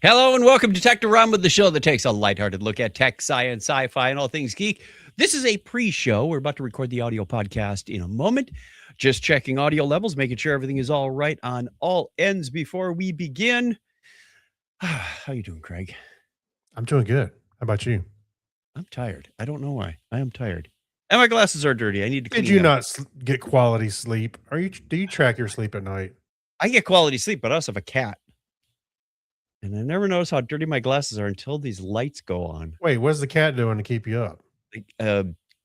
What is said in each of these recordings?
Hello and welcome to Tech to Run, with the show that takes a lighthearted look at tech, science, sci-fi, and all things geek. This is a pre-show. We're about to record the audio podcast in a moment. Just checking audio levels, making sure everything is all right on all ends before we begin. How you doing, Craig? I'm doing good. How about you? I'm tired. I don't know why. I am tired. And my glasses are dirty. I need to clean Did you them. not get quality sleep? Do you track your sleep at night? I get quality sleep, but I also have a cat. And I never notice how dirty my glasses are until these lights go on. Wait, what's the cat doing to keep you up?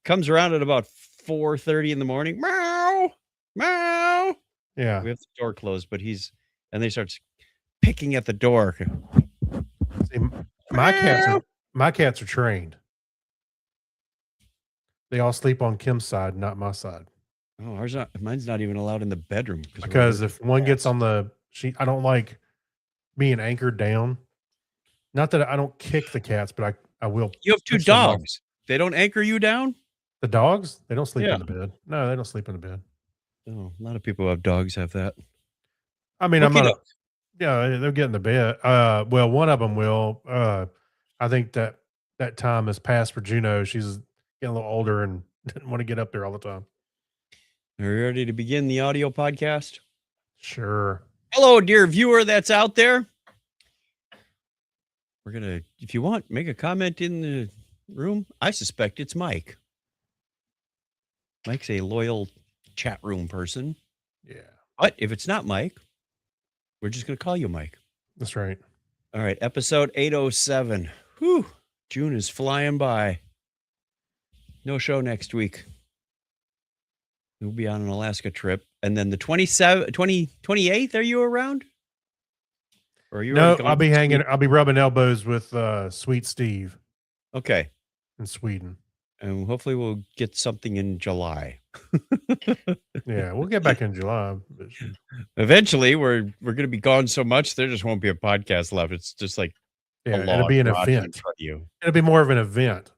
Comes around at about 4:30 in the morning. Meow, meow. Yeah. We have the door closed, but and they start picking at the door. See, my cats are trained. They all sleep on Kim's side, not my side. Oh, mine's not even allowed in the bedroom. Because if one gets on the sheet, I don't like being anchored down. Not that I don't kick the cats, but I will. You have two dogs. They don't anchor you down? The dogs? They don't sleep in the bed. No, they don't sleep in the bed. Oh, a lot of people who have dogs have that. I mean, they'll get in the bed. Well, one of them will. I think that time has passed for Juno. She's getting a little older and didn't want to get up there all the time. Are you ready to begin the audio podcast? Sure. Hello, dear viewer that's out there. We're going to, if you want, make a comment in the room. I suspect it's Mike. Mike's a loyal chat room person. Yeah. But if it's not Mike, we're just going to call you Mike. That's right. All right. Episode 807. Whew. June is flying by. No show next week. We'll be on an Alaska trip. And then the 28th, are you around? Or are you? No, I'll be rubbing elbows with Sweet Steve. Okay. In Sweden. And hopefully we'll get something in July. Yeah, we'll get back in July. Eventually, we're going to be gone so much there just won't be a podcast left. It's just like it'll be an event. It'll be more of an event.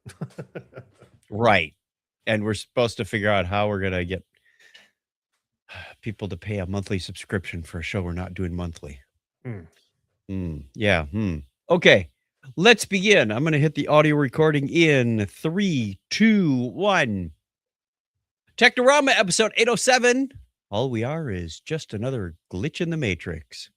Right. And we're supposed to figure out how we're going to get people to pay a monthly subscription for a show we're not doing monthly. Yeah. Okay. Let's begin. I'm going to hit the audio recording in 3, 2, 1. Technorama episode 807. All we are is just another glitch in the matrix.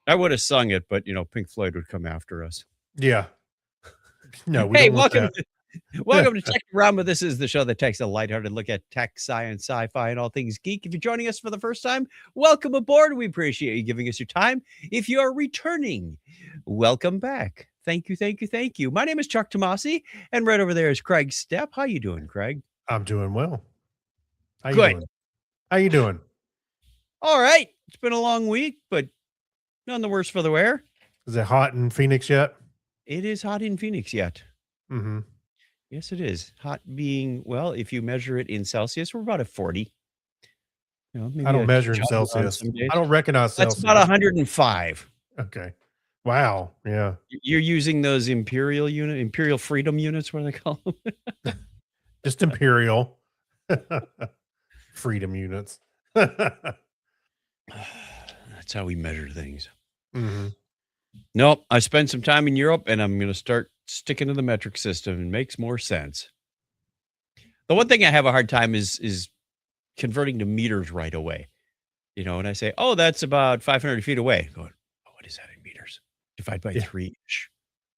I would have sung it, but Pink Floyd would come after us. Yeah. No, we hey, don't want that. Welcome to Technorama. This is the show that takes a lighthearted look at tech, science, sci-fi, and all things geek. If you're joining us for the first time, welcome aboard. We appreciate you giving us your time. If you are returning, welcome back. Thank you, thank you, thank you. My name is Chuck Tomasi, and right over there is Craig Stepp. How you doing, Craig? I'm doing well. Good. Doing? How you doing? All right. It's been a long week, but none the worse for the wear. Is it hot in Phoenix yet? It is hot in Phoenix yet. Mm-hmm. Yes, it is. Hot being, well, if you measure it in Celsius, we're about at 40. I don't measure in Celsius. I don't recognize Celsius. That's about 105. Okay. Wow. Yeah. You're using those Imperial Freedom units, what do they call them? Just Imperial Freedom units. That's how we measure things. Mm-hmm. Nope. I spent some time in Europe, and I'm going to start sticking to the metric system. It makes more sense. The one thing I have a hard time is converting to meters right away. And I say, oh, that's about 500 feet away. Going, oh, what is that in meters? Divide by 3.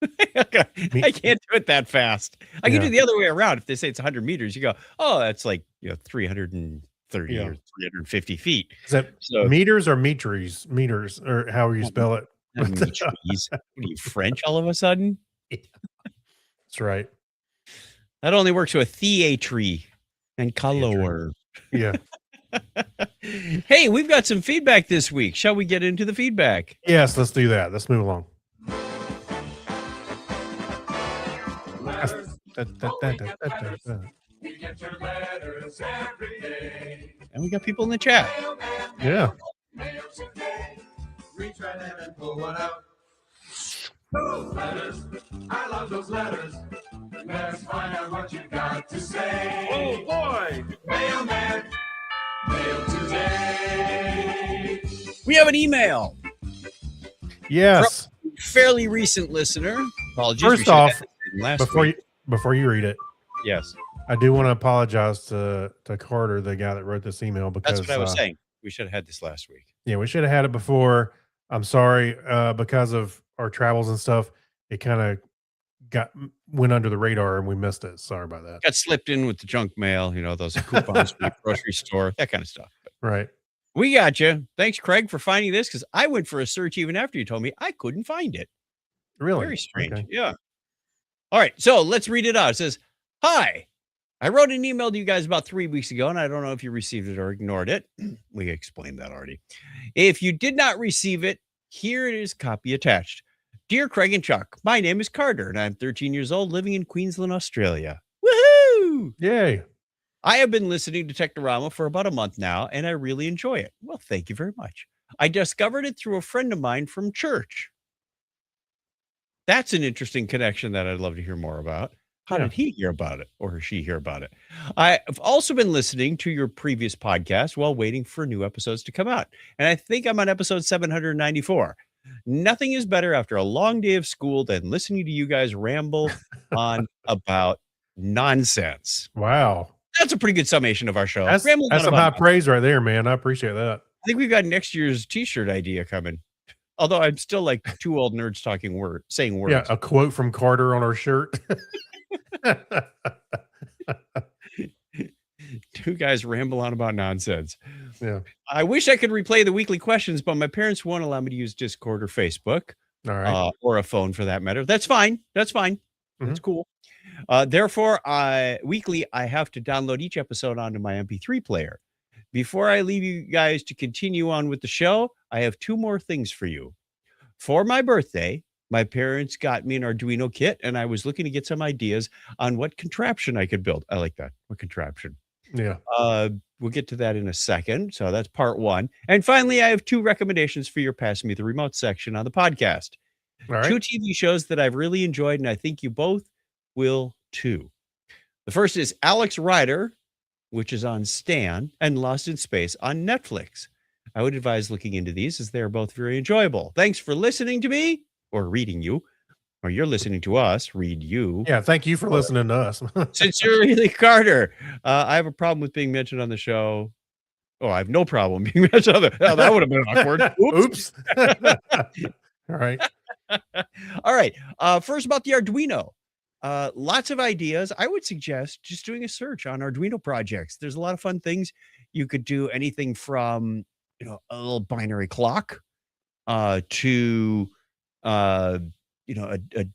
I can't do it that fast. I can do the other way around. If they say it's 100 meters, you go, oh, that's like 330 or 350 feet. Is that meters or metries? Meters, or however you spell it. What are you, French all of a sudden? That's right. That only works with theatre and color. Yeah. Hey, we've got some feedback this week. Shall we get into the feedback? Yes, let's do that. Let's move along. We get your letters every day. And we got people in the chat. Yeah. Mail today. Reach right in and pull one out. Those letters. I love those letters. Let's find out what you got to say. Oh boy! Mailman, mail today. We have an email. Yes. Fairly recent listener. Apologies. First we should have off, had this last Before week. you read it, Yes, I do want to apologize to Carter, the guy that wrote this email, because that's what I was saying. We should have had this last week. yeah, we should have had it before. I'm sorry, because of our travels and stuff, it kind of went under the radar and we missed it. Sorry about that. Got slipped in with the junk mail, those coupons from the grocery store, that kind of stuff. Right. We got you. Thanks, Craig, for finding this, because I went for a search even after you told me I couldn't find it. Really? Very strange. Okay. Yeah. All right. So let's read it out. It says, "Hi, I wrote an email to you guys about 3 weeks ago, and I don't know if you received it or ignored it." We explained that already. If you did not receive it, here it is, copy attached. "Dear Craig and Chuck, my name is Carter, and I'm 13 years old, living in Queensland, Australia. Woohoo! Yay. I have been listening to Technorama for about a month now, and I really enjoy it." Well, thank you very much. "I discovered it through a friend of mine from church." That's an interesting connection that I'd love to hear more about. How Yeah. did he hear about it, or she hear about it? "I've also been listening to your previous podcast while waiting for new episodes to come out, and I think I'm on episode 794. Nothing is better after a long day of school than listening to you guys ramble on about nonsense." Wow. That's a pretty good summation of our show. That's Rambling on some high about- praise right there, man. I appreciate that. I think we've got next year's T-shirt idea coming. Although I'm still like two old nerds saying words. Yeah, a quote from Carter on our shirt. Two guys ramble on about nonsense. Yeah. "I wish I could replay the weekly questions, but my parents won't allow me to use Discord or Facebook, All right. or a phone for that matter. That's fine. That's fine. That's cool. Therefore, weekly, I have to download each episode onto my MP3 player. Before I leave you guys to continue on with the show, I have two more things for you. For my birthday, my parents got me an Arduino kit, and I was looking to get some ideas on what contraption I could build." I like that. What contraption? Yeah. We'll get to that in a second. So that's part one. And finally, I have two recommendations for your Pass Me the Remote section on the podcast. All right. Two TV shows that I've really enjoyed, and I think you both will too. The first is Alex Rider, which is on Stan, and Lost in Space on Netflix. I would advise looking into these, as they are both very enjoyable. Thanks for listening to me, or reading you, or you're listening to us, read you. Yeah. Thank you for listening to us. Sincerely, Carter. I have a problem with being mentioned on the show. Oh, I have no problem being mentioned on the. Oh, that would have been awkward. Oops. Oops. All right. All right. First, about the Arduino. Lots of ideas. I would suggest just doing a search on Arduino projects. There's a lot of fun things. You could do anything from, a little binary clock, to, a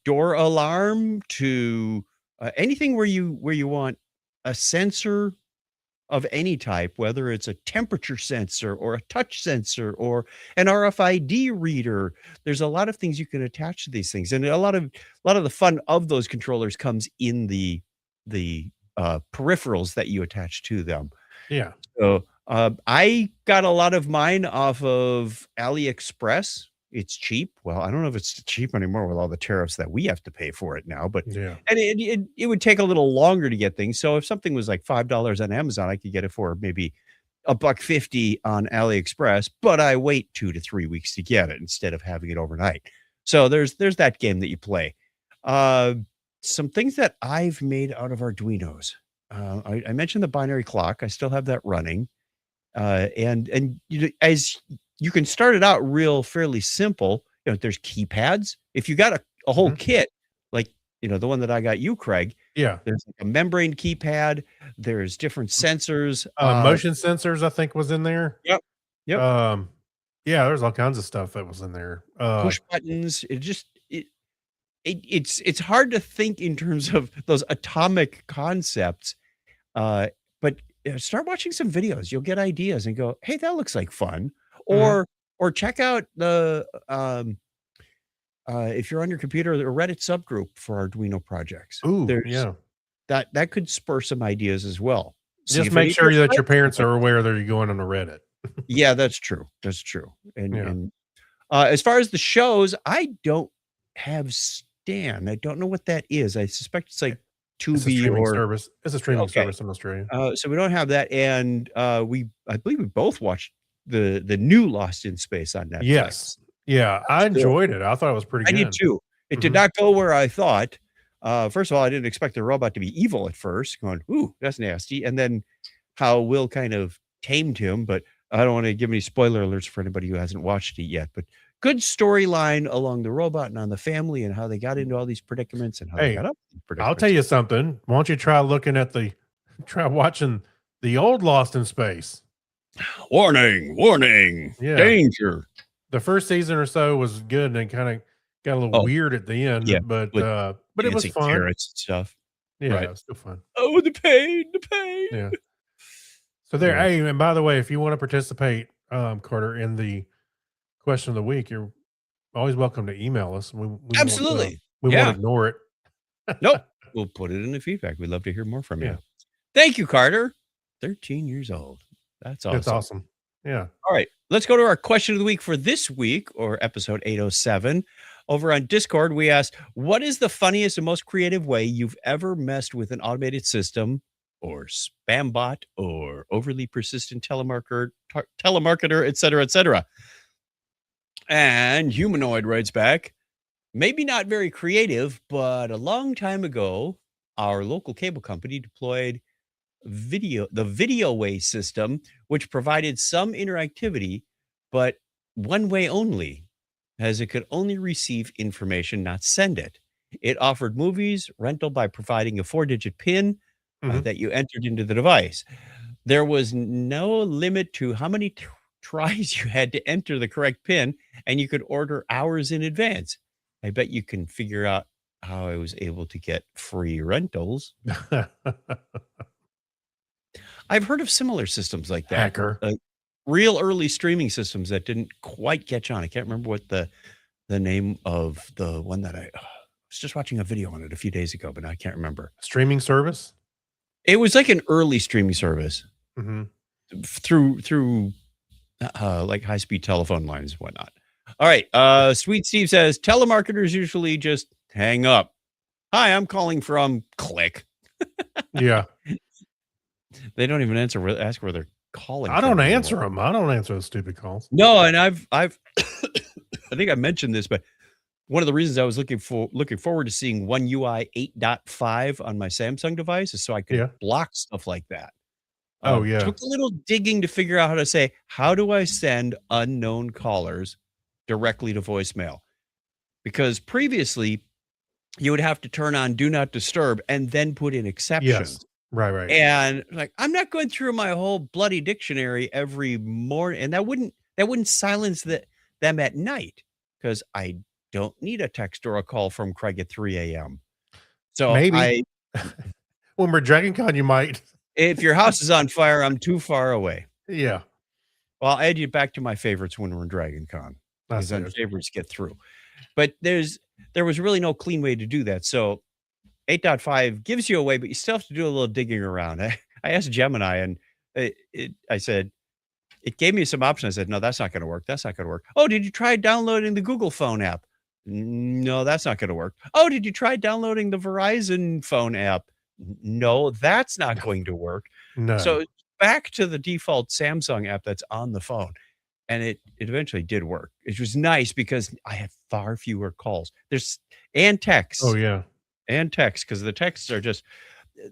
door alarm, to anything where you want a sensor of any type, whether it's a temperature sensor or a touch sensor or an RFID reader. There's a lot of things you can attach to these things, and a lot of the fun of those controllers comes in the peripherals that you attach to them. Yeah. So I got a lot of mine off of AliExpress. It's cheap. Well, I don't know if it's cheap anymore with all the tariffs that we have to pay for it now, but Yeah. and it would take a little longer to get things. So if something was like $5 on Amazon, I could get it for maybe $1.50 on AliExpress, but I wait 2 to 3 weeks to get it instead of having it overnight. So there's that game that you play. Some things that I've made out of Arduinos. I mentioned the binary clock. I still have that running. And as you can start it out fairly simple. There's keypads. If you got a whole kit, like, the one that I got you, Craig, Yeah. there's like a membrane keypad. There's different sensors. Motion sensors, I think, was in there. Yep. Yeah, there's all kinds of stuff that was in there. Push buttons. It's hard to think in terms of those atomic concepts. But start watching some videos. You'll get ideas and go, hey, that looks like fun. Or check out the if you're on your computer, the Reddit subgroup for Arduino projects. Ooh, There's yeah. that could spur some ideas as well. See Just if make any sure of that your your parents are aware that you're going on a Reddit. Yeah, that's true. That's true. And, Yeah. and as far as the shows, I don't have Stan. I don't know what that is. I suspect it's like It's a Tubi streaming or service. It's a streaming okay. service in Australia. So we don't have that, and I believe we both watched the new Lost in Space on Netflix. Yes. Yeah, I Still. enjoyed it. I thought it was pretty I good. did too. It did Mhm. not go where I thought. First of all, I didn't expect the robot to be evil at first, going, "Ooh, that's nasty," and then how Will kind of tamed him. But I don't want to give any spoiler alerts for anybody who hasn't watched it yet. But good storyline along the robot and on the family and how they got into all these predicaments and how they Hey, got up to these I'll predicaments. tell you something. Why don't you try watching the old Lost in Space? Warning, Yeah. danger. The first season or so was good, and then kind of got a little Oh, weird at the end. yeah, but with it was dancing fun. carrots and stuff. Yeah, right. it was still fun. Oh, the pain. Yeah. So there. Yeah. Hey, and by the way, if you want to participate, Carter, in the question of the week, you're always welcome to email us. We Absolutely. we Yeah. won't ignore it. Nope. We'll put it in the feedback. We'd love to hear more from you. Yeah. Thank you, Carter. 13 years old. That's awesome. That's awesome. Yeah. All right. Let's go to our question of the week for this week, or episode 807. Over on Discord, we asked, what is the funniest and most creative way you've ever messed with an automated system or spam bot or overly persistent telemarketer, et cetera, et cetera? And Humanoid writes back, maybe not very creative, but a long time ago, our local cable company deployed the VideoWay system, which provided some interactivity, but one way only, as it could only receive information, not send it. It offered movies rental by providing a 4-digit PIN Mhm. that you entered into the device. There was no limit to how many tries you had to enter the correct PIN, and you could order hours in advance. I bet you can figure out how I was able to get free rentals. I've heard of similar systems like that. Hacker. Real early streaming systems that didn't quite catch on. I can't remember what the name of the one that I was just watching a video on it a few days ago, but I can't remember. Streaming service. It was like an early streaming service Hmm. through like high-speed telephone lines and whatnot. All right. Sweet Steve says telemarketers usually just hang up. Hi, I'm calling from click. Yeah. They don't even ask where they're calling. I don't from anymore. answer them. I don't answer those stupid calls. No, and I've I think I mentioned this, but one of the reasons I was looking forward to seeing One UI 8.5 on my Samsung device is so I could Yeah. block stuff like that. Oh, yeah. Took a little digging to figure out how to say, how do I send unknown callers directly to voicemail? Because previously you would have to turn on do not disturb and then put in exceptions. Yes. Right. And like, I'm not going through my whole bloody dictionary every morning, and that wouldn't silence them at night, because I don't need a text or a call from Craig at 3 a.m. So Maybe. When we're Dragon Con, you might. if your house is on fire, I'm too far away. Yeah. Well, I'll add you back to my favorites when we're in Dragon Con, because That's then it. favorites get through. But there was really no clean way to do that. So 8.5 gives you a way, but you still have to do a little digging around. I asked Gemini, and I said, it gave me some options. I said, no, that's not going to work. That's not going to work. Oh, did you try downloading the Google phone app? No, that's not going to work. Oh, did you try downloading the Verizon phone app? No, that's not going to work. No. So back to the default Samsung app that's on the phone. And it eventually did work. It was nice because I had far fewer calls. And texts. Oh, yeah. And texts, because the texts are just,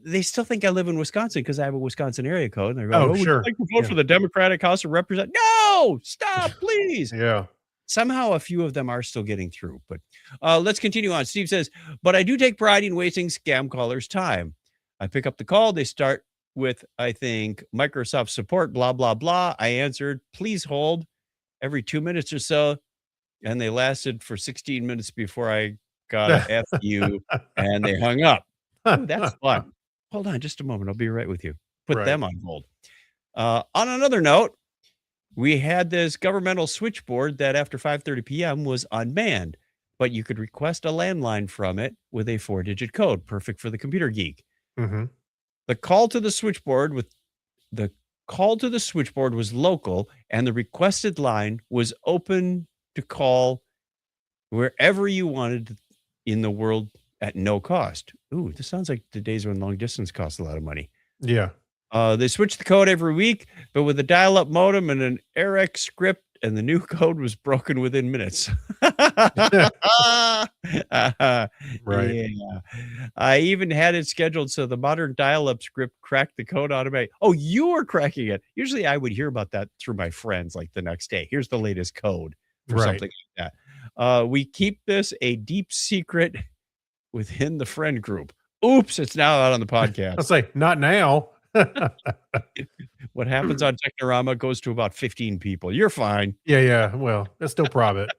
they still think I live in Wisconsin because I have a Wisconsin area code. And they're going, Oh, sure. would you like to vote Yeah. for the Democratic House of Representatives? No, stop, please. Yeah. Somehow a few of them are still getting through. But let's continue on. Steve says, but I do take pride in wasting scam callers' time. I pick up the call. They start with, I think, Microsoft support, blah, blah, blah. I answered, please hold, every 2 minutes or so. And they lasted for 16 minutes before I got a F you, and they hung up. Ooh, that's fun. Hold on just a moment. I'll be right with you. Put Right. them on hold. On another note, we had this governmental switchboard that after 5:30 p.m. was unmanned, but you could request a landline from it with a 4-digit code, perfect for the computer geek. Hmm. The call to the switchboard was local, and the requested line was open to call wherever you wanted in the world at no cost. Ooh, this sounds like the days when long distance costs a lot of money. Yeah. They switch the code every week, but with a dial-up modem and an AirX script, and the new code was broken within minutes. Right. Yeah. I even had it scheduled so the modern dial-up script cracked the code automatically. Oh, you were cracking it. Usually I would hear about that through my friends like the next day. Here's the latest code for Right. something like that. We keep this a deep secret within the friend group. Oops, it's now out on the podcast. I'll say, not now. What happens on Technorama goes to about 15 people. You're fine. Yeah. Well, it's still private.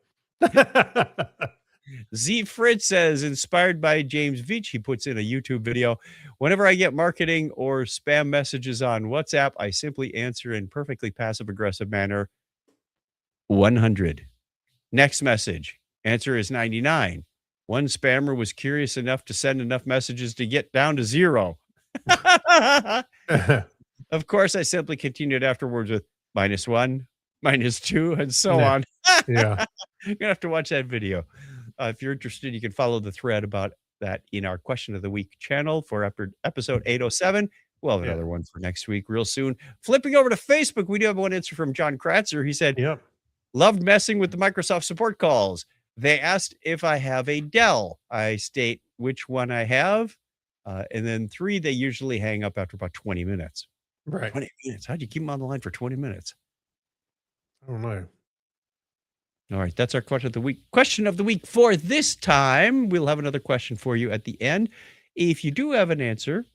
Z Fritz says, inspired by James Veach, he puts in a YouTube video. Whenever I get marketing or spam messages on WhatsApp, I simply answer in perfectly passive aggressive manner 100. Next message. Answer is 99. One spammer was curious enough to send enough messages to get down to 0. Of course, I simply continued afterwards with -1, -2, and so Yeah. on. Yeah. You're gonna have to watch that video. If you're interested, you can follow the thread about that in our question of the week channel for episode 807. We'll have Yeah. another one for next week real soon. Flipping over to Facebook, we do have one answer from John Kratzer. He said, Yep. loved messing with the Microsoft support calls. They asked if I have a Dell. I state which one I have. And then 3, they usually hang up after about 20 minutes. Right. 20 minutes. How'd you keep them on the line for 20 minutes? I don't know. All right, that's our question of the week. Question of the week for this time. We'll have another question for you at the end. If you do have an answer,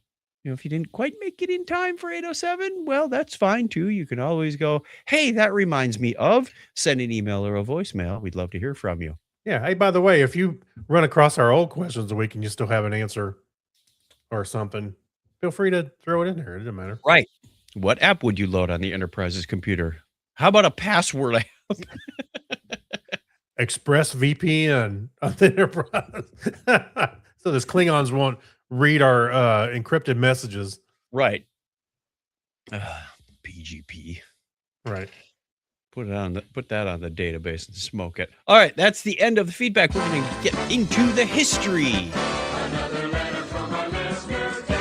if you didn't quite make it in time for 807, well, that's fine too. You can always go, hey, that reminds me of, send an email or a voicemail. We'd love to hear from you. Yeah. Hey, by the way, if you run across our old questions a week and you still have an answer or something, feel free to throw it in there. It doesn't matter. Right. What app would you load on the Enterprise's computer? How about a password app? ExpressVPN on the Enterprise. So those Klingons won't read our encrypted messages. Right. PGP. Right. Put that on the database and smoke it. All right, that's the end of the feedback. We're going to get into the history. Another letter from a listener. Day.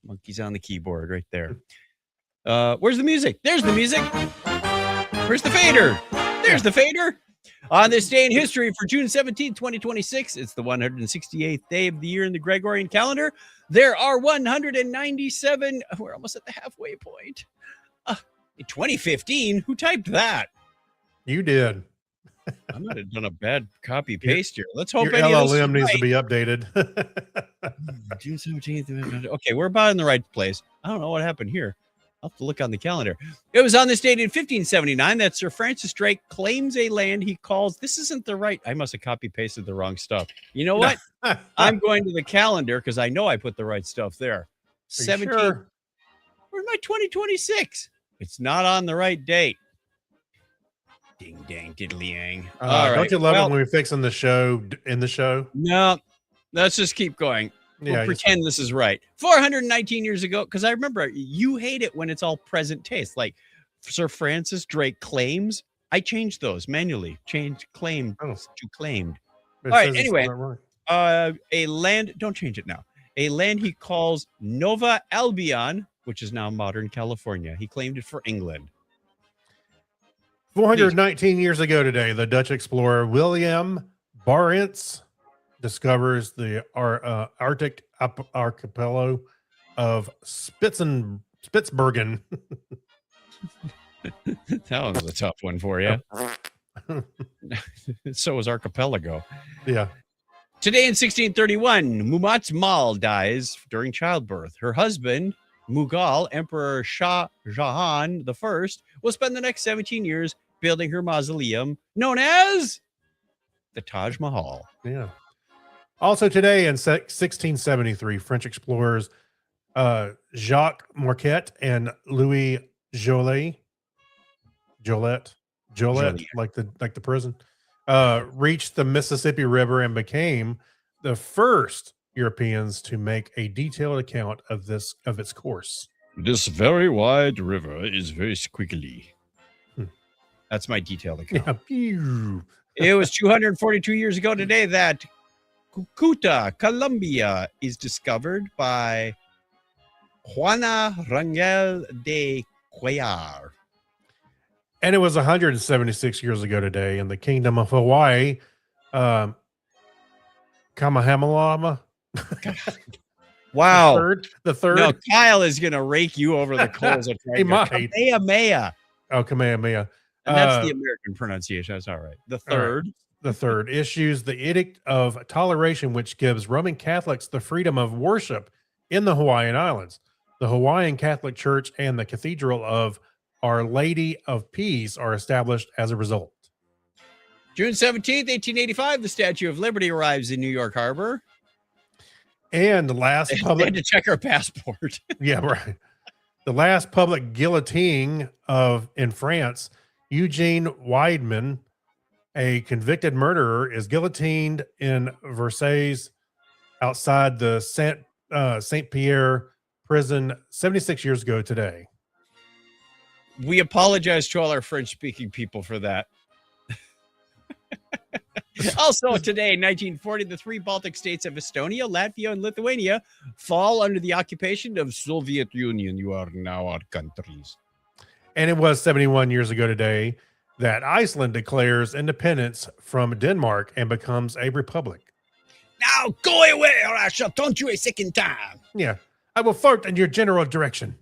Monkey's on the keyboard right there. Where's the music? There's the music. Where's the fader? There's the fader. On this day in history for June 17th, 2026, it's the 168th day of the year in the Gregorian calendar. There are 197. We're almost at the halfway point. In 2015, who typed that? You did. I might have done a bad copy paste here. Let's hope Your any of this is LLM needs to right. be updated. June 17th. Okay, we're about in the right place. I don't know what happened here. I'll have to look on the calendar. It was on this date in 1579 that Sir Francis Drake claims a land he calls, this isn't the right, I must have copy pasted the wrong stuff. You know what? I'm going to the calendar because I know I put the right stuff there. 17. Sure? Where's my 2026? It's not on the right date. Ding dang diddly yang. All right. Don't you love well, it when we're fixing the show in the show? No, let's just keep going. We'll Yeah. pretend this is right. 419 years ago, because I remember you hate it when it's all present tense. Like Sir Francis Drake claims. I changed those manually. Changed claimed Oh. to claimed. It All right, says it's anyway. not right. A land, don't change it now. A land he calls Nova Albion, which is now modern California. He claimed it for England. 419 years ago today, the Dutch explorer William Barents discovers the Arctic archipelago of Spitsbergen. That was a tough one for you. So was Archipelago. Yeah. Today in 1631, Mumat Mal dies during childbirth. Her husband, Mughal Emperor Shah Jahan I, will spend the next 17 years building her mausoleum known as the Taj Mahal. Yeah. Also today in 1673, French explorers Jacques Marquette and Louis Jollet, Joliet. like the prison, reached the Mississippi River and became the first Europeans to make a detailed account of its course. This very wide river is very squiggly. That's my detailed account. Yeah. Pew. It was 242 years ago today that Cucuta, Colombia, is discovered by Juana Rangel de Cuellar. And it was 176 years ago today in the Kingdom of Hawaii. Kamehameha. Wow. The third. No, Kyle is going to rake you over the coals. He might. Kamehameha. Oh, Kamehameha. And that's the American pronunciation. That's all right. The third. Right. The third issues the Edict of Toleration, which gives Roman Catholics the freedom of worship in the Hawaiian Islands. The Hawaiian Catholic Church and the Cathedral of Our Lady of Peace are established as a result. June 17th, 1885, the Statue of Liberty arrives in New York Harbor. And the last They had public, to check our passport. yeah, right. The last public guillotine in France, Eugene Weidmann, a convicted murderer, is guillotined in Versailles outside the Saint Pierre prison 76 years ago today. We apologize to all our French-speaking people for that. Also today, 1940, the three Baltic states of Estonia, Latvia, and Lithuania fall under the occupation of Soviet Union. You are now our countries. And it was 71 years ago today that Iceland declares independence from Denmark and becomes a republic. Now go away or I shall taunt you a second time. Yeah, I will fart in your general direction.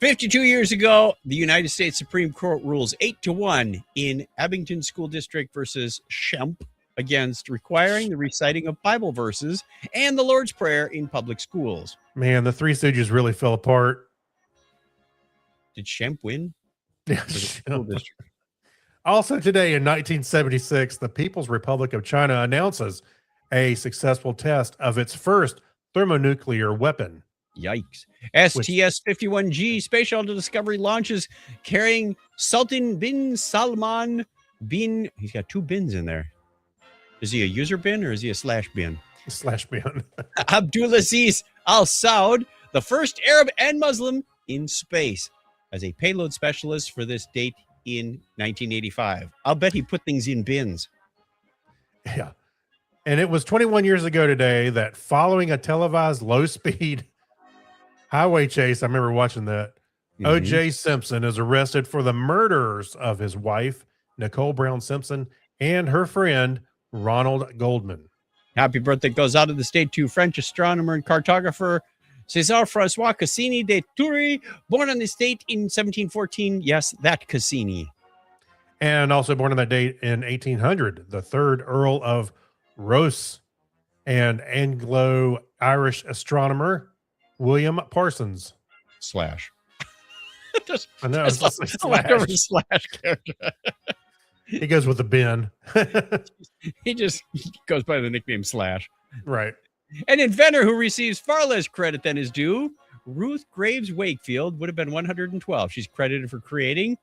52 years ago, the United States Supreme Court rules 8-1 in Abington School District versus Schempp against requiring the reciting of Bible verses and the Lord's Prayer in public schools. Man, the Three Stooges really fell apart. Did Schempp win? Yeah, For the school district? also today in 1976, the People's Republic of China announces a successful test of its first thermonuclear weapon. Yikes. STS-51G Space Shuttle Discovery launches carrying Sultan bin Salman bin. He's got two bins in there. Is he a user bin or is he a slash bin? / bin. Abdulaziz Al Saud, the first Arab and Muslim in space, as a payload specialist for this date in 1985. I'll bet he put things in bins. Yeah. And it was 21 years ago today that following a televised low-speed highway chase, I remember watching that, O.J. Simpson is arrested for the murders of his wife, Nicole Brown Simpson, and her friend, Ronald Goldman. Happy birthday goes out of the state to French astronomer and cartographer César Francois Cassini de Thury, born on the state in 1714. Yes, that Cassini. And also born on that date in 1800, the third Earl of Rosse and Anglo-Irish astronomer William Parsons. Slash. Just, I know. just It's just like slash. a slash character. He goes with the bin. He goes by the nickname Slash. Right. An inventor who receives far less credit than is due, Ruth Graves Wakefield, would have been 112. She's credited for creating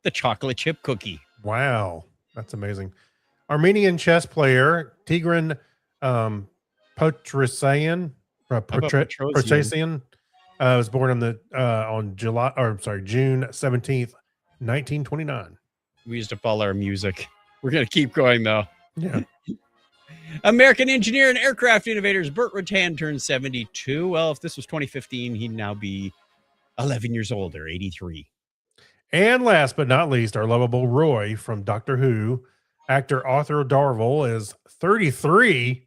the chocolate chip cookie. Wow. That's amazing. Armenian chess player Tigran Petrosyan was born on June 17th, 1929. We used up all our music. We're going to keep going, though. Yeah. American engineer and aircraft innovators Burt Rutan turned 72. Well, if this was 2015, he'd now be 11 years older, 83. And last but not least, our lovable Roy from Doctor Who, actor Arthur Darvill, is 33.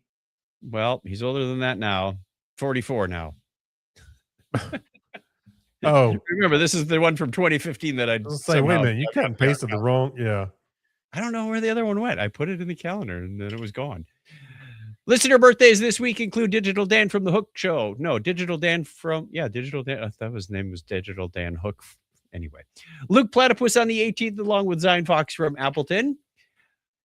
Well, he's older than that now. 44 now. Oh, Remember, this is the one from 2015 that I say, wait a minute, you cut and pasted the wrong. Yeah. I don't know where the other one went. I put it in the calendar and then it was gone. Listener birthdays this week include Digital Dan from The Hook Show. No, Digital Dan from, Digital Dan. That was name was Digital Dan Hook. Anyway, Luke Platypus on the 18th, along with Zion Fox from Appleton.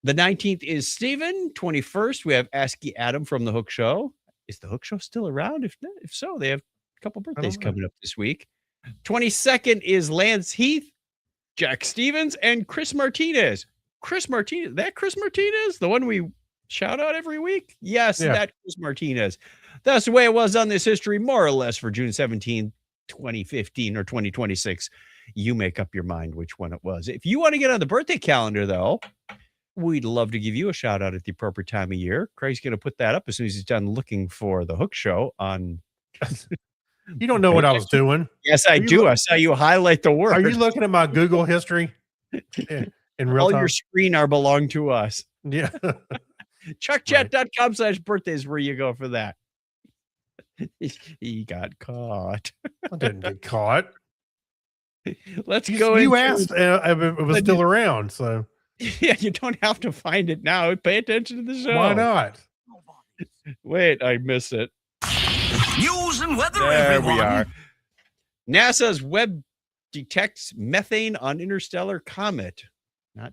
The 19th is Steven. 21st, we have ASCII Adam from The Hook Show. Is The Hook Show still around? If so, they have a couple birthdays coming up this week. 22nd is Lance Heath, Jack Stevens, and Chris Martinez. Chris Martinez, that Chris Martinez, the one we shout out every week? Yes, that Chris Martinez. That's the way it was on this history, more or less, for June 17, 2015 or 2026. You make up your mind which one it was. If you want to get on the birthday calendar, though, we'd love to give you a shout out at the appropriate time of year. Craig's going to put that up as soon as he's done looking for the Hook Show on. You don't know what I was doing. Yes, I Are you do. look- I saw you highlight the word. Are you looking at my Google history in real All time? your screen are belong to us. Yeah. Chuckchat.com/birthday is where you go for that. He got caught. I didn't get caught. Let's You, go. you into- asked, if it was still around. So Yeah, you don't have to find it now. Pay attention to the show. why not? Wait, I missed it. News and weather, There everyone. we are. NASA's Webb detects methane on interstellar comet. Not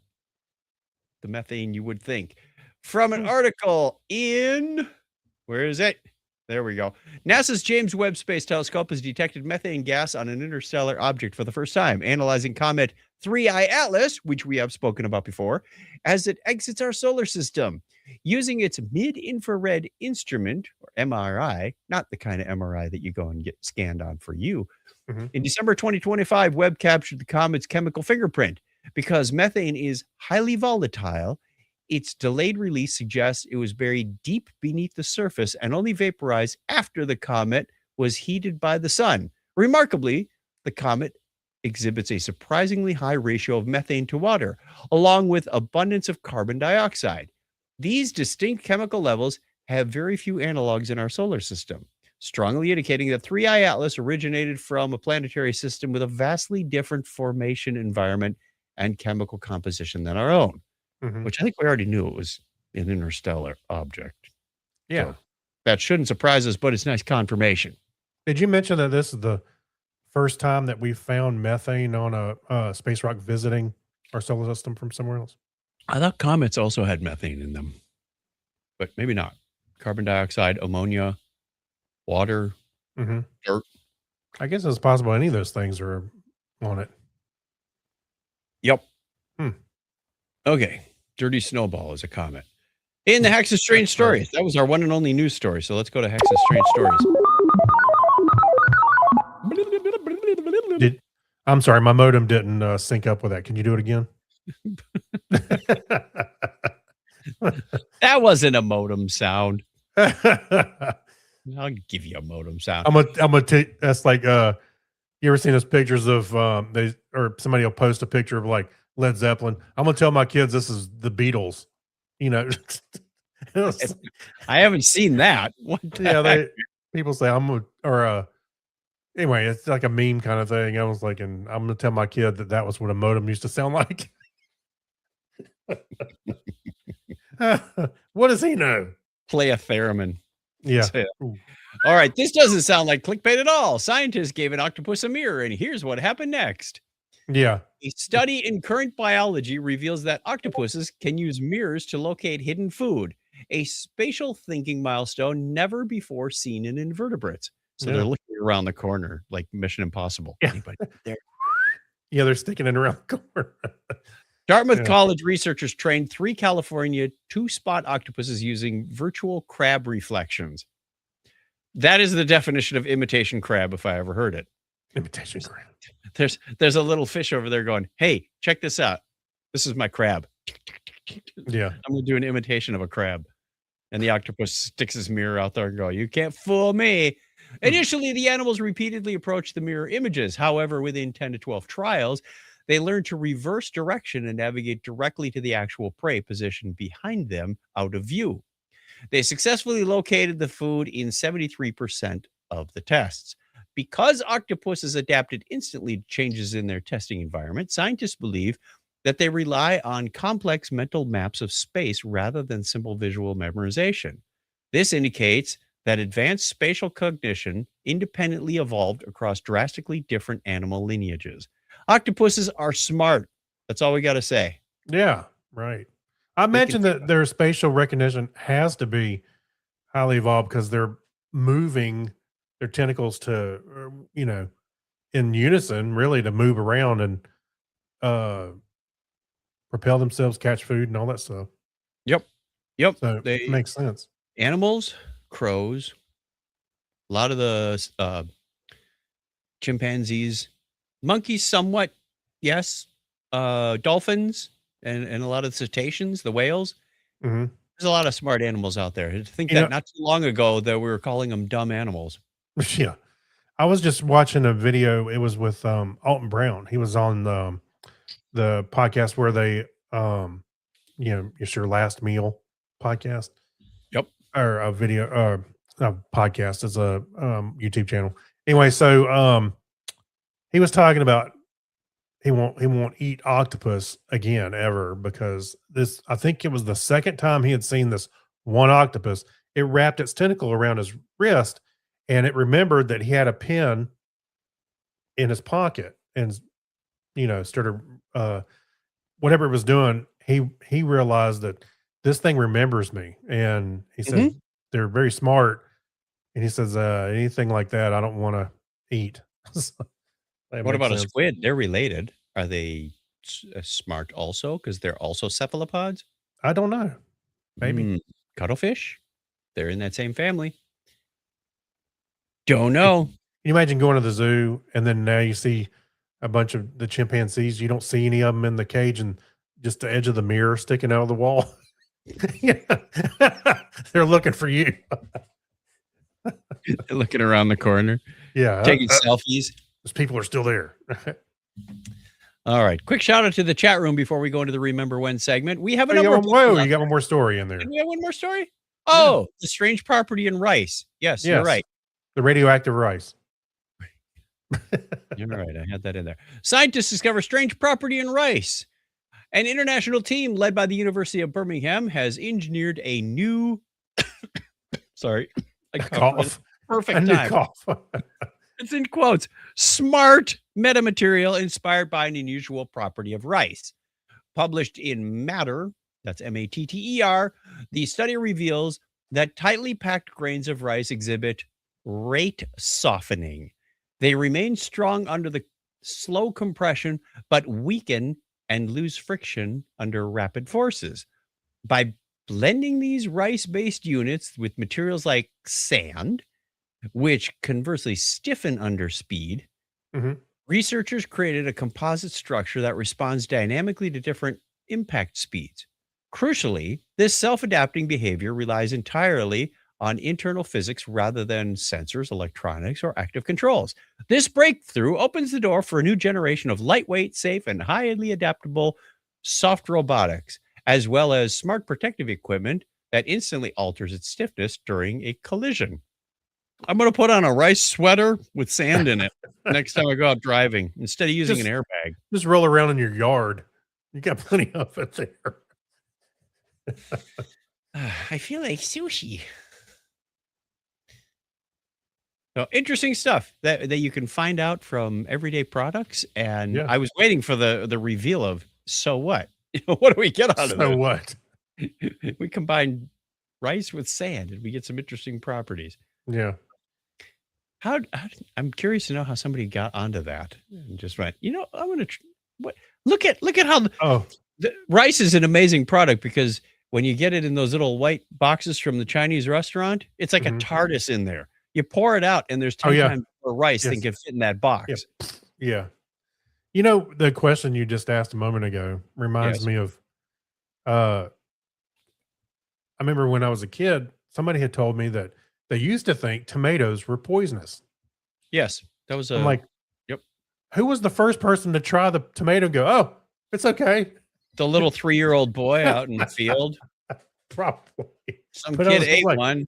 the methane you would think. From an article in, where is it? There we go. NASA's James Webb Space Telescope has detected methane gas on an interstellar object for the first time, analyzing comet 3I Atlas, which we have spoken about before, as it exits our solar system. Using its mid-infrared instrument, or MRI, not the kind of MRI that you go and get scanned on for you. Mhm. In December 2025, Webb captured the comet's chemical fingerprint. Because methane is highly volatile, its delayed release suggests it was buried deep beneath the surface and only vaporized after the comet was heated by the sun. Remarkably, the comet exhibits a surprisingly high ratio of methane to water, along with abundance of carbon dioxide. These distinct chemical levels have very few analogs in our solar system, strongly indicating that 3I Atlas originated from a planetary system with a vastly different formation environment and chemical composition than our own, Mhm. which I think we already knew it was an interstellar object. Yeah. So that shouldn't surprise us, but it's nice confirmation. Did you mention that this is the first time that we found methane on a space rock visiting our solar system from somewhere else? I thought comets also had methane in them, but maybe not. Carbon dioxide, ammonia, water. Mm-hmm. Dirt. I guess it's possible any of those things are on it. Yep. Hmm. Okay. Dirty Snowball is a comet. In the Hex's Strange That's right. Stories. That was our one and only news story. So let's go to Hex's Strange Stories. I'm sorry, my modem didn't sync up with that. Can you do it again? That wasn't a modem sound. I'm I'll give you a modem sound. gonna take that's like you ever seen those pictures of they or somebody will post a picture of like Led Zeppelin. I'm gonna tell my kids this is the Beatles. You know, I haven't seen that. What the yeah, heck? people say anyway, it's like a meme kind of thing. I was like, and I'm gonna tell my kid that was what a modem used to sound like. What does he know? Play a theremin. Yeah. That's it. Ooh. All right. This doesn't sound like clickbait at all. Scientists gave an octopus a mirror, and here's what happened next. Yeah. A study in Current Biology reveals that octopuses can use mirrors to locate hidden food, a spatial thinking milestone never before seen in invertebrates. So Yeah. they're looking around the corner like Mission Impossible. Yeah. Anybody there? Yeah, they're sticking it around the corner. Dartmouth Yeah. College researchers trained 3 California 2-spot octopuses using virtual crab reflections. That is the definition of imitation crab, if I ever heard it. Imitation crab. There's a little fish over there going, "Hey, check this out. This is my crab. Yeah. I'm going to do an imitation of a crab." And the octopus sticks his mirror out there and go, "You can't fool me." Initially, the animals repeatedly approached the mirror images. However, within 10 to 12 trials, they learned to reverse direction and navigate directly to the actual prey positioned behind them out of view. They successfully located the food in 73% of the tests. Because octopuses adapted instantly to changes in their testing environment, scientists believe that they rely on complex mental maps of space rather than simple visual memorization. This indicates that advanced spatial cognition independently evolved across drastically different animal lineages. Octopuses are smart. That's all we got to say. Yeah. Right. I mentioned that their spatial recognition has to be highly evolved because they're moving their tentacles to, in unison, really, to move around and propel themselves, catch food, and all that stuff. Yep. So They- it makes sense. Animals, crows, a lot of the chimpanzees, monkeys, somewhat, yes, dolphins, and a lot of cetaceans, the whales. Hmm. There's a lot of smart animals out there. I think You that know, not too long ago that we were calling them dumb animals. yeah. I was just watching a video. It was with Alton Brown. He was on the podcast where they it's your last meal podcast Yep. or a video a podcast. It's a YouTube channel. Anyway, so he was talking about he won't eat octopus again ever because this I think it was the second time he had seen this one octopus. It wrapped its tentacle around his wrist and it remembered that he had a pen in his pocket and started whatever it was doing, he realized that this thing remembers me. And he said they're very smart. And he says, anything like that, I don't want to eat. So, that What makes about a sense. squid? They're related. Are they smart also? Because they're also cephalopods. I don't know. Maybe. Hmm, cuttlefish. They're in that same family. Don't know. Can you imagine going to the zoo and then now you see a bunch of the chimpanzees? You don't see any of them in the cage and just the edge of the mirror sticking out of the wall. Yeah. They're looking for you. Looking around the corner, Yeah. taking selfies. Those people are still there. All right. Quick shout out to the chat room before we go into the Remember When segment. We have a You number got of one, whoa, people you got one more story in there. Did we have one more story? Oh, the strange property in rice. Yes, you're Yes. right. The radioactive rice. You're right. I had that in there. Scientists discover strange property in rice. An international team led by the University of Birmingham has engineered a new sorry. I coughed at Cough. a perfect A new time. cough. It's in quotes. Smart metamaterial inspired by an unusual property of rice. Published in Matter, that's Matter, the study reveals that tightly packed grains of rice exhibit rate softening. They remain strong under the slow compression, but weaken and lose friction under rapid forces. By blending these rice-based units with materials like sand, which conversely stiffen under speed, Mhm. researchers created a composite structure that responds dynamically to different impact speeds. Crucially, this self-adapting behavior relies entirely on internal physics rather than sensors, electronics, or active controls. This breakthrough opens the door for a new generation of lightweight, safe, and highly adaptable soft robotics, as well as smart protective equipment that instantly alters its stiffness during a collision. I'm going to put on a rice sweater with sand in it next time I go out driving instead of using an airbag. Just roll around in your yard. You got plenty of it there. I feel like sushi. So interesting stuff that you can find out from everyday products. And Yeah. I was waiting for the reveal of so what? What do we get out of So it? what? We combine rice with sand and we get some interesting properties. Yeah. I'm curious to know how somebody got onto that and just went, I'm going to what look at how Oh, the rice is an amazing product because when you get it in those little white boxes from the Chinese restaurant, it's like Mhm. a TARDIS in there. You pour it out and there's 10 yeah. times more rice than Yes. can fit in that box. yeah. The question you just asked a moment ago reminds Yes. me of I remember when I was a kid, somebody had told me that they used to think tomatoes were poisonous. Yes. That was I'm like, yep. who was the first person to try the tomato and go, oh, it's okay? The little 3-year-old boy out in the field. Probably. Some But I kid was ate like, one.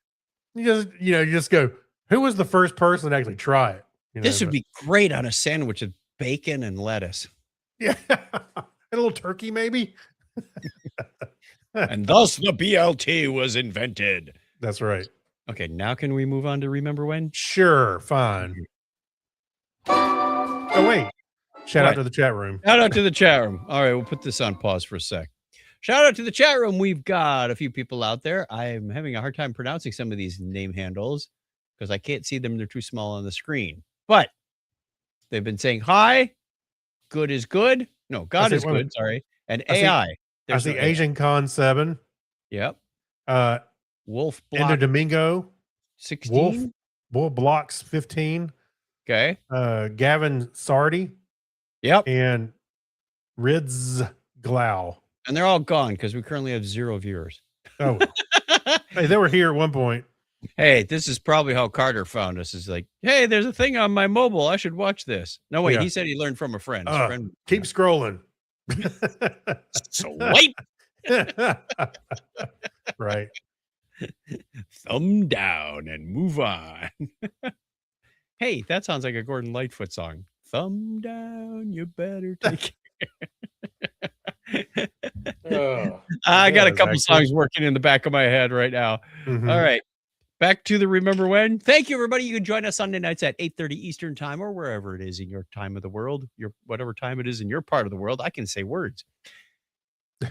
You just go, who was the first person to actually try it? This would be great on a sandwich with bacon and lettuce. yeah. A little turkey, maybe. And thus the BLT was invented. That's right. Okay, now can we move on to Remember When? Sure, fine. Oh wait. Shout out What? to the chat room. Shout out to the chat room. All right, we'll put this on pause for a sec. Shout out to the chat room. We've got a few people out there. I'm having a hard time pronouncing some of these name handles because I can't see them. They're too small on the screen. But they've been saying hi. Good is good. No, God see- is wait a good. minute. Sorry. And I see- AI. I There's see no AI. Asian Con 7, Yep. Wolf Endo Block Domingo, 16. Bull Blocks 15, Okay. Gavin Sardi, Yep. and Rids Glau. And they're all gone because we currently have 0 viewers. Oh, hey, they were here at one point. Hey, this is probably how Carter found us. Is like, hey, there's a thing on my mobile. I should watch this. No, wait, Yeah. he said he learned from a friend. His friend Keep scrolling. swipe, Right. thumb down, and move on. Hey, that sounds like a Gordon Lightfoot song. Thumb down, you better take care. Oh, I got a does, couple actually. songs working in the back of my head right now. Mhm. All right. Back to the Remember When. Thank you, everybody. You can join us Sunday nights at 8:30 Eastern time or wherever it is in your time of the world, your whatever time it is in your part of the world. I can say words.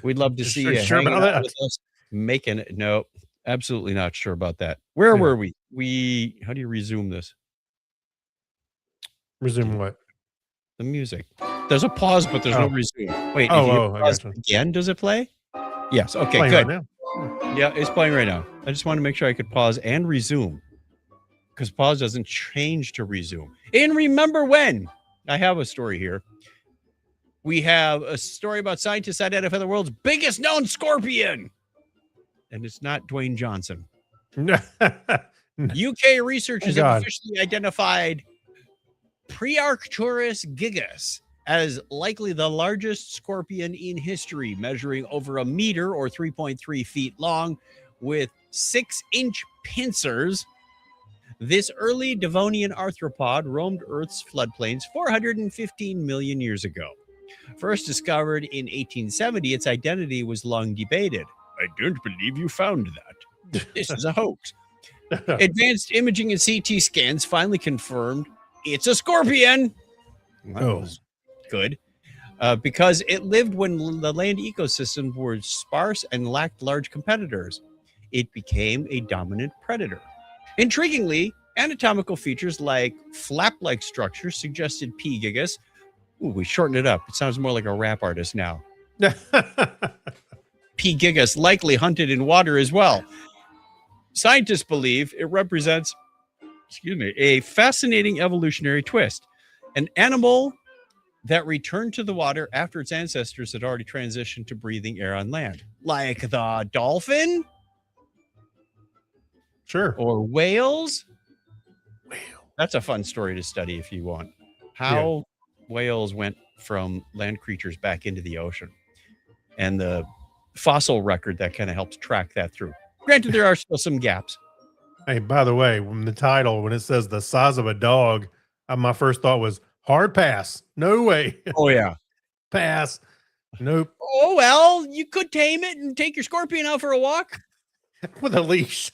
We'd love to Just see sure- you sure hanging about out that? with us, making it. No, absolutely not sure about that. Where Yeah. were we? How do you resume this? Resume what? The music. There's a pause, but there's no Oh. resume. Wait, Oh, if you oh, I pause gotcha. again, does it play? Yes. Okay, Playing good. right now. Yeah, it's playing right now. I just want to make sure I could pause and resume because pause doesn't change to resume. And remember when? I have a story here. We have a story about scientists identify the world's biggest known scorpion. And it's not Dwayne Johnson. UK researchers Thank have God. officially identified Prearcturus gigas as likely the largest scorpion in history, measuring over 1 meter or 3.3 feet long with 6-inch pincers. This early Devonian arthropod roamed Earth's floodplains 415 million years ago. First discovered in 1870, its identity was long debated. I don't believe you found that. This is a hoax. Advanced imaging and CT scans finally confirmed it's a scorpion. That Oh. was good. Because it lived when the land ecosystems were sparse and lacked large competitors. It became a dominant predator. Intriguingly, anatomical features like flap-like structures suggested P. gigas. Ooh, we shortened it up. It sounds more like a rap artist now. P. gigas likely hunted in water as well. Scientists believe it represents, a fascinating evolutionary twist. An animal that returned to the water after its ancestors had already transitioned to breathing air on land, like the dolphin Sure. or whales. That's a fun story to study if you want. How whales went from land creatures back into the ocean, and the fossil record that kind of helps track that through. Granted, there are still some gaps. Hey, by the way, when it says the size of a dog, my first thought was hard pass. No way. Oh yeah. Pass. Nope. Oh well, you could tame it and take your scorpion out for a walk. With a leash.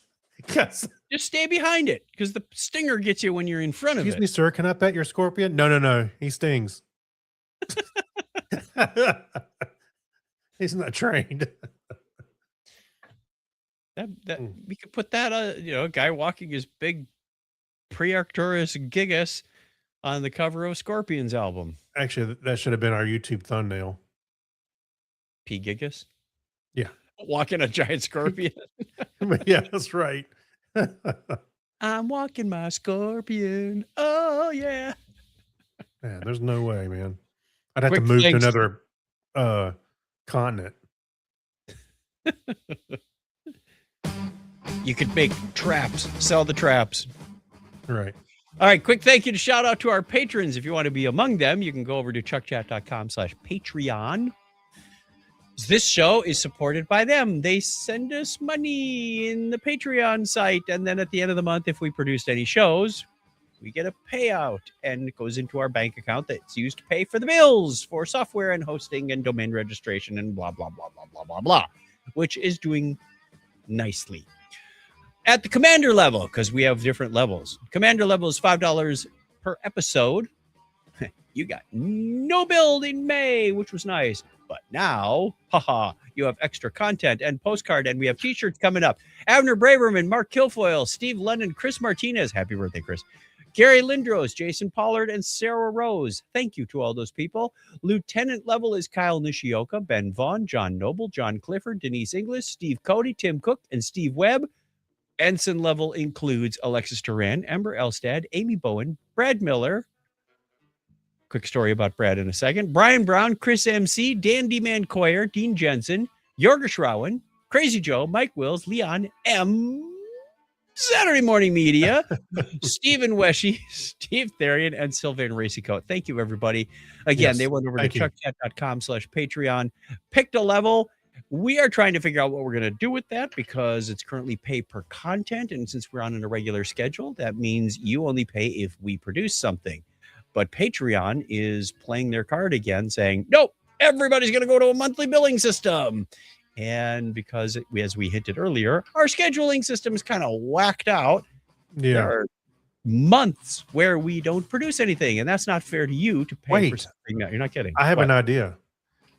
Yes. Just stay behind it because the stinger gets you when you're in front of Excuse it. me, sir. Can I pet your scorpion? No. He stings. He's not trained. That we could put that a guy walking his big Prearcturus gigas on the cover of Scorpions album. Actually, that should have been our YouTube thumbnail. P. gigas? Yeah. Walking a giant scorpion. Yeah, that's right. I'm walking my scorpion. Oh yeah. Man, there's no way, man. I'd have Quick to move thanks. to another continent. You could make traps, sell the traps. Right. All right, quick thank you to shout out to our patrons. If you want to be among them, you can go over to chuckchat.com/Patreon. This show is supported by them. They send us money in the Patreon site. And then at the end of the month, if we produced any shows, we get a payout and it goes into our bank account that's used to pay for the bills for software and hosting and domain registration and blah, blah, blah, blah, blah, blah, blah, which is doing nicely. At the commander level, because we have different levels. Commander level is $5 per episode. You got no build in May, which was nice. But now, you have extra content and postcard, and we have t-shirts coming up. Abner Braverman, Mark Kilfoyle, Steve Lennon, Chris Martinez. Happy birthday, Chris. Gary Lindros, Jason Pollard, and Sarah Rose. Thank you to all those people. Lieutenant level is Kyle Nishioka, Ben Vaughn, John Noble, John Clifford, Denise Inglis, Steve Cody, Tim Cook, and Steve Webb. Ensign level includes Alexis Duran, Amber Elstad, Amy Bowen, Brad Miller, quick story about Brad in a second. Brian Brown, Chris MC, Dan D. Mancoyer, Dean Jensen, Jorger Schrauen, Crazy Joe, Mike Wills, Leon M. Saturday Morning Media, Stephen Weshy, Steve Therian, and Sylvain Racycoat. Thank you, everybody. Again, Yes, they went over to thank you. chuckchat.com/Patreon, picked a level. We are trying to figure out what we're going to do with that because it's currently pay per content. And since we're on an irregular schedule, that means you only pay if we produce something. But Patreon is playing their card again, saying, nope, everybody's going to go to a monthly billing system. And because, as we hinted earlier, our scheduling system is kind of whacked out. There Yeah. are months where we don't produce anything, and that's not fair to you to pay for Wait. something that you're not getting. I have What? an idea.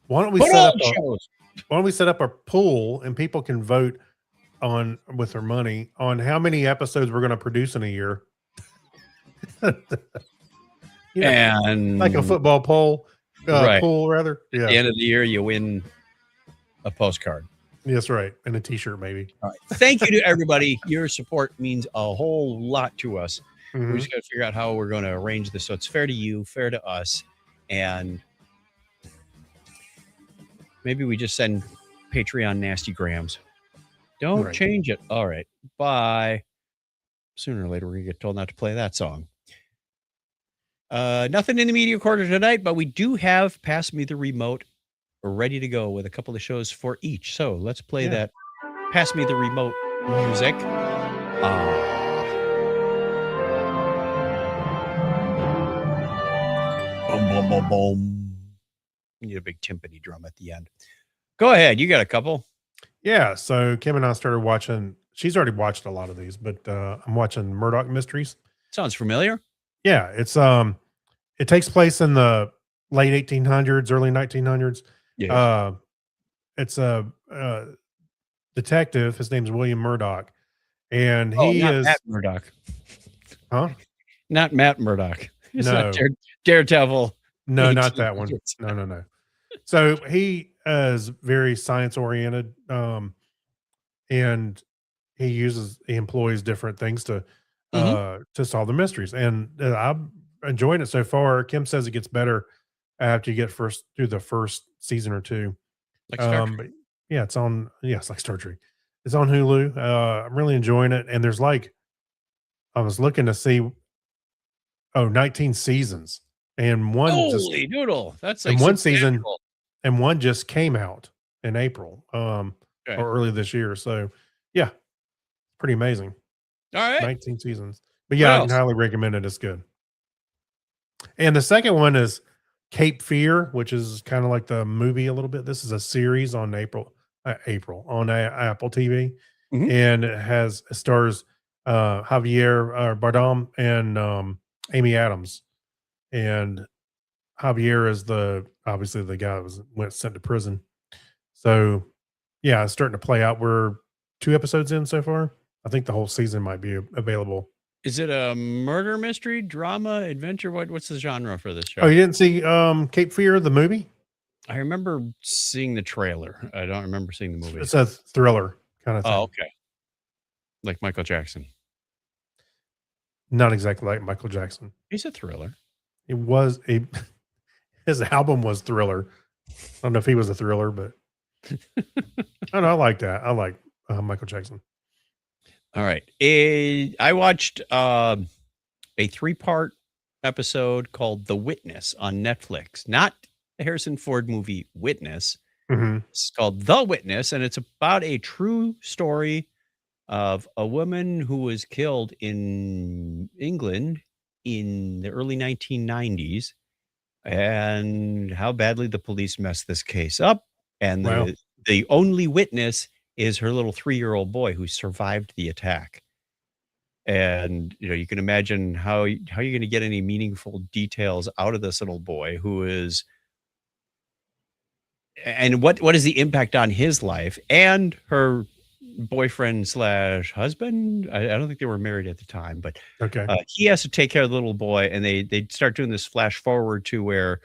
Why don't we Put set on up a shows. Why don't we set up a pool and people can vote on with their money on how many episodes we're going to produce in a year? Yeah, And like a football poll, Right. pool rather. at the Yeah, end of the year, you win a postcard. yes, right, and a T-shirt maybe. All right. Thank you to everybody. Your support means a whole lot to us. We Mhm. just got to figure out how we're going to arrange this so it's fair to you, fair to us, and maybe we just send Patreon nasty grams. Don't Right. change it. All right. Bye. Sooner or later, we're going to get told not to play that song. Nothing in the media quarter tonight, but we do have Pass Me the Remote ready to go with a couple of shows for each. So let's play Yeah. that Pass Me the Remote music. Boom, boom, boom, boom. We need a big timpani drum at the end. Go ahead. You got a couple. Yeah, so Kim and I started watching. She's already watched a lot of these, but I'm watching Murdoch Mysteries. Sounds familiar. Yeah, it takes place in the late 1800s, early 1900s. It's a detective. His name's William Murdoch, and he not is Matt Murdock. huh? Not Matt Murdock. It's No. not Daredevil. No, not that one. 1800s. No. So he is very science oriented, and he employs different things to solve the mysteries. And I'm enjoying it so far. Kim says it gets better after you get through the first season or two. Like Star Trek. But yeah, it's on. Yes, like Star Trek. It's on Hulu. I'm really enjoying it. And there's I was looking to see. 19 seasons, and Holy doodle. That's like and one season- substantial. and one just came out in April, Okay. or early this year. So yeah, pretty amazing. All right. 19 seasons. But yeah, I else? can highly recommend it. It's good. And the second one is Cape Fear, which is kind of like the movie a little bit. This is a series on Apple on Apple TV, Mhm. and it stars Javier Bardem and Amy Adams. And Javier is obviously the guy that went sent to prison. So yeah, it's starting to play out. We're 2 episodes in so far. I think the whole season might be available. Is it a murder mystery, drama, adventure? What's the genre for this show? Oh, you didn't see Cape Fear, the movie? I remember seeing the trailer. I don't remember seeing the movie. It's a thriller kind of thing. Oh, okay. Like Michael Jackson. Not exactly like Michael Jackson. He's a thriller. It was his album was Thriller. I don't know if he was a thriller, but I know I like that. I like Michael Jackson. All right. I watched a 3-part episode called The Witness on Netflix. Not the Harrison Ford movie Witness. Mm-hmm. It's called The Witness, and it's about a true story of a woman who was killed in England in the early 1990s, and how badly the police messed this case up. And Wow. the only witness is her little 3-year-old boy who survived the attack. And you can imagine how you're going to get any meaningful details out of this little boy who is, and what is the impact on his life and her boyfriend / husband. I don't think they were married at the time, but Okay. he has to take care of the little boy, and they start doing this flash forward to where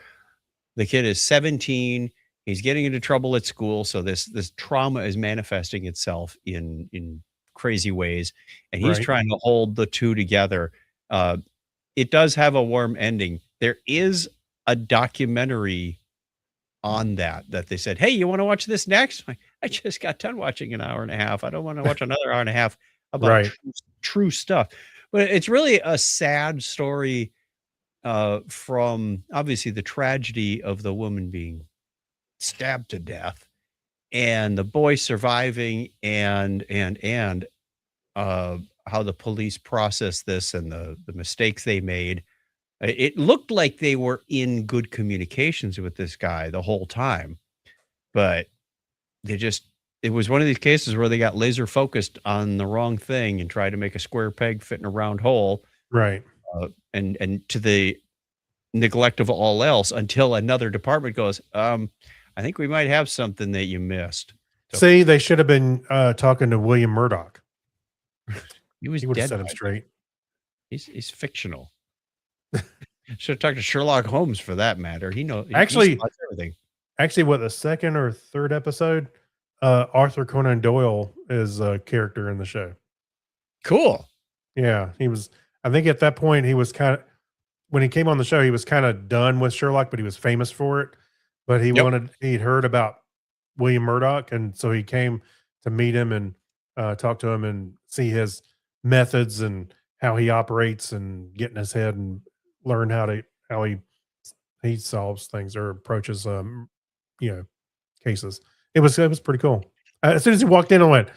the kid is 17. He's getting into trouble at school, so this trauma is manifesting itself in crazy ways, and he's Right. trying to hold the two together. It does have a warm ending. There is a documentary on that they said, "Hey, you want to watch this next?" I just got done watching an hour and a half. I don't want to watch another hour and a half about Right. true stuff. But it's really a sad story from obviously the tragedy of the woman being stabbed to death and the boy surviving and how the police processed this and the mistakes they made. It looked like they were in good communications with this guy the whole time, but it was one of these cases where they got laser focused on the wrong thing and tried to make a square peg fit in a round hole, Right. and to the neglect of all else until another department goes, I think we might have something that you missed. So See, they should have been talking to William Murdoch. he was He would have dead. set him by- straight. He's fictional. Should have talked to Sherlock Holmes for that matter. He Actually- spots everything. Actually, what, the second or third episode, Arthur Conan Doyle is a character in the show. Cool. Yeah, he was. I think at that point he was kind of, when he came on the show, he was kind of done with Sherlock, but he was famous for it. But he'd heard about William Murdoch, and so he came to meet him and talk to him and see his methods and how he operates and get in his head and learn how he solves things or approaches cases. It was pretty cool. As soon as he walked in, I went,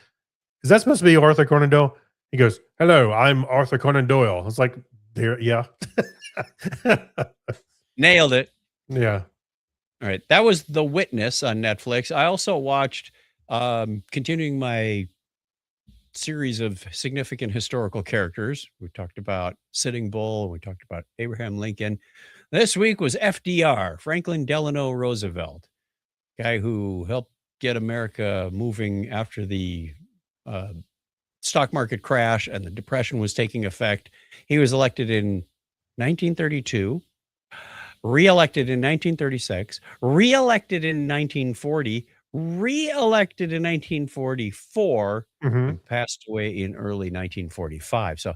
"Is that supposed to be Arthur Conan Doyle?" He goes, "Hello, I'm Arthur Conan Doyle." I was like, "There, yeah, Nailed it. yeah." All right. That was The Witness on Netflix. I also watched, continuing my series of significant historical characters. We talked about Sitting Bull. We talked about Abraham Lincoln. This week was FDR, Franklin Delano Roosevelt, guy who helped get America moving after the stock market crash and the Depression was taking effect. He was elected in 1932. Reelected in 1936, reelected in 1940, reelected in 1944, Mhm. and passed away in early 1945. So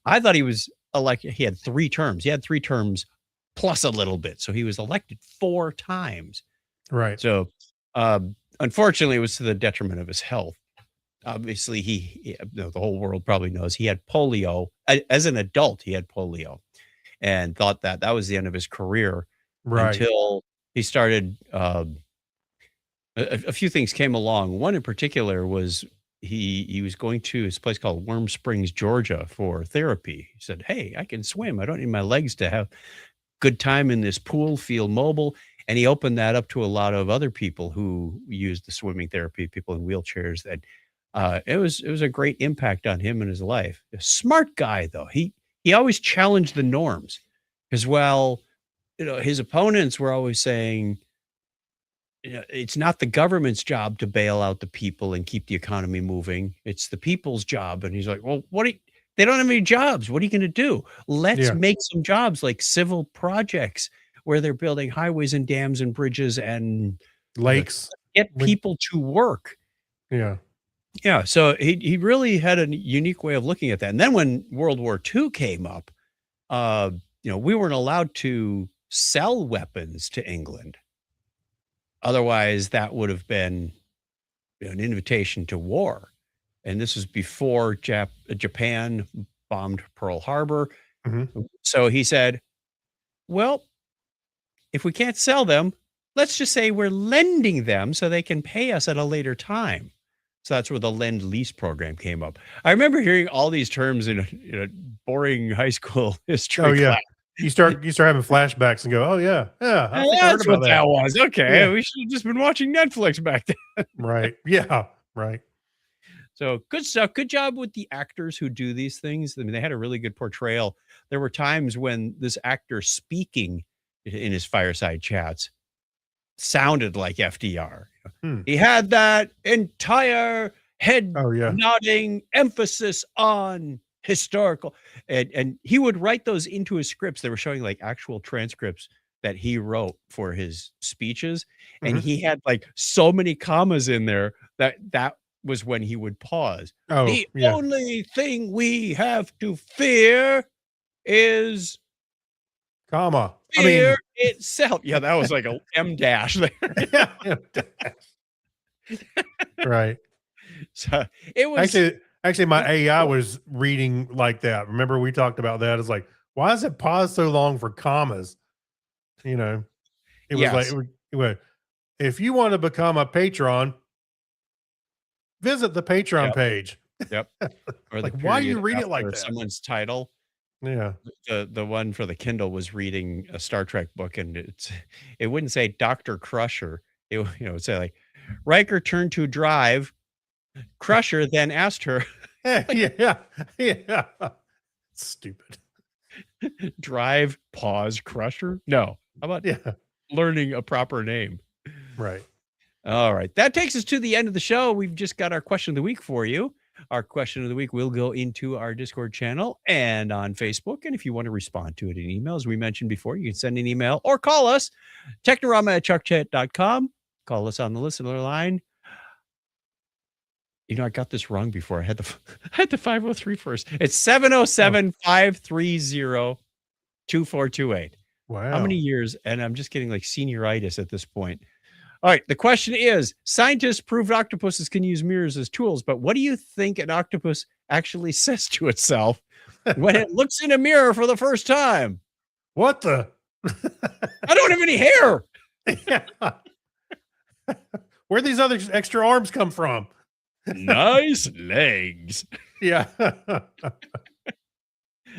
I thought he was elected. He had 3 terms. He had 3 terms plus a little bit. So he was elected 4 times. Right. So unfortunately, it was to the detriment of his health. Obviously, the whole world probably knows he had polio. As an adult, he had polio. And thought that was the end of his career Right. until he started. A few things came along. One in particular was he was going to this place called Warm Springs, Georgia, for therapy. He said, "Hey, I can swim. I don't need my legs to have good time in this pool, feel mobile." And he opened that up to a lot of other people who used the swimming therapy, people in wheelchairs. That it was a great impact on him and his life. A smart guy, though. He always challenged the norms as well. His opponents were always saying, it's not the government's job to bail out the people and keep the economy moving. It's the people's job. And he's like, well, they don't have any jobs. What are you going to do? Let's make some jobs like civil projects where they're building highways and dams and bridges and Lakes. get people to work. Yeah. Yeah, so he really had a unique way of looking at that. And then when World War II came up, we weren't allowed to sell weapons to England. Otherwise, that would have been an invitation to war. And this was before Japan bombed Pearl Harbor. Mhm. So he said, well, if we can't sell them, let's just say we're lending them so they can pay us at a later time. So that's where the Lend-Lease program came up. I remember hearing all these terms in a boring high school history Oh yeah. class. You start having flashbacks and go, "Oh yeah, yeah, I think I heard That's about what that was. Okay, Yeah. we should have just been watching Netflix back then. Right. Yeah. Right. So good stuff. Good job with the actors who do these things. I mean, they had a really good portrayal. There were times when this actor speaking in his fireside chats sounded like FDR. Hmm. He had that entire head Oh yeah. nodding emphasis on historical, and he would write those into his scripts. They were showing like actual transcripts that he wrote for his speeches, and Mhm. he had like so many commas in there that was when he would pause. Oh The yeah. only thing we have to fear is Comma. I mean- fear itself. Yeah, that was like a M dash there. Yeah. Right. So it was Actually, my AI was reading like that. Remember, we talked about that. It's like, why is it pause so long for commas? You know, it was like, Yes. it went, if you want to become a patron, visit the Patreon Yep. page. Yep. Or Like, why you period read it like after that? someone's title. Yeah. The one for the Kindle was reading a Star Trek book, and it wouldn't say Dr. Crusher. It would say like Riker turned to drive. Crusher then asked her, Yeah. Yeah. Stupid. drive, pause, Crusher? No. How about Yeah. learning a proper name? Right. All right. That takes us to the end of the show. We've just got our question of the week for you. Our question of the week will go into our Discord channel and on Facebook. And if you want to respond to it in email, as we mentioned before, you can send an email or call us, technorama@chuckchat.com. Call us on the listener line. You know, I got this wrong before. I had the 503 first. It's 707-530-2428. Wow. How many years? And I'm just getting like senioritis at this point. All right. The question is, scientists proved octopuses can use mirrors as tools, but what do you think an octopus actually says to itself when it looks in a mirror for the first time? What the? I don't have any hair. Yeah. Where'd these other extra arms come from? Nice legs. Yeah. All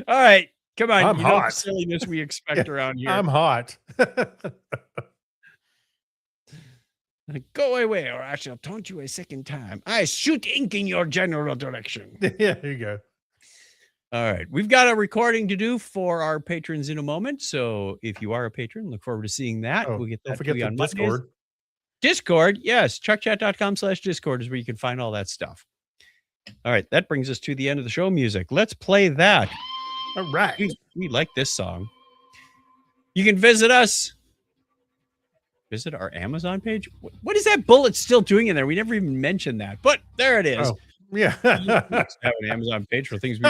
right. Come on. I'm you know the hot. silliness we expect around here. I'm hot. Go away or I shall taunt you a second time. I shoot ink in your general direction. Yeah, there you go. All right. We've got a recording to do for our patrons in a moment. So if you are a patron, look forward to seeing that. Oh, We'll get don't that forget to you the on Mondays. Discord. Discord, yes. chuckchat.com/Discord is where you can find all that stuff. All right. That brings us to the end of the show music. Let's play that. All right. We like this song. You can visit us. Visit our Amazon page. What is that bullet still doing in there? We never even mentioned that, but there it is. Oh, yeah. We have an Amazon page for things we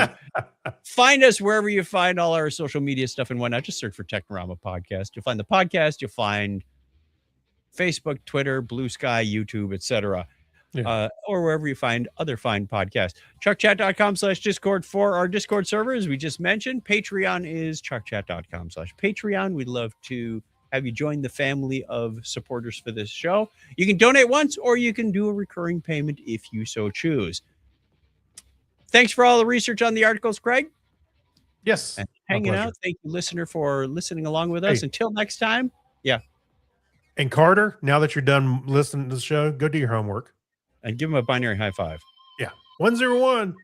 find us wherever you find all our social media stuff and whatnot. Just search for Technorama Podcast. You'll find the podcast. You'll find Facebook, Twitter, Blue Sky, YouTube, etc. Yeah. Or wherever you find other fine podcasts. chuckchat.com/Discord for our Discord server, as we just mentioned. Patreon is chuckchat.com/Patreon. We'd love to have you join the family of supporters for this show. You can donate once or you can do a recurring payment if you so choose. Thanks for all the research on the articles, Craig. Yes. And My hanging pleasure. out. Thank you, listener, for listening along with us. Hey. Until next time. And Carter, now that you're done listening to the show, go do your homework. And give him a binary high five. 101.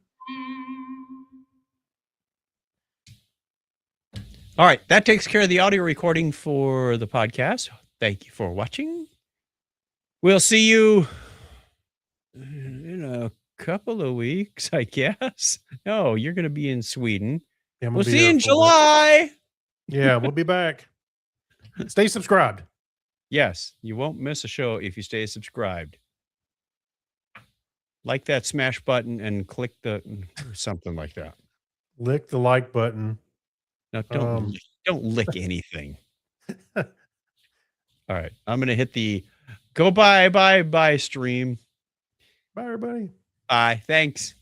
All right. That takes care of the audio recording for the podcast. Thank you for watching. We'll see you in a couple of weeks, I guess. No, you're going to be in Sweden. Yeah, I'm gonna We'll be see you there in for a bit. July. Yeah, we'll be back. Stay subscribed. Yes, you won't miss a show if you stay subscribed. Like that smash button and click the something like that. Lick the like button. No, don't lick anything. All right, I'm gonna hit the go bye stream. Bye, everybody. Bye. Thanks.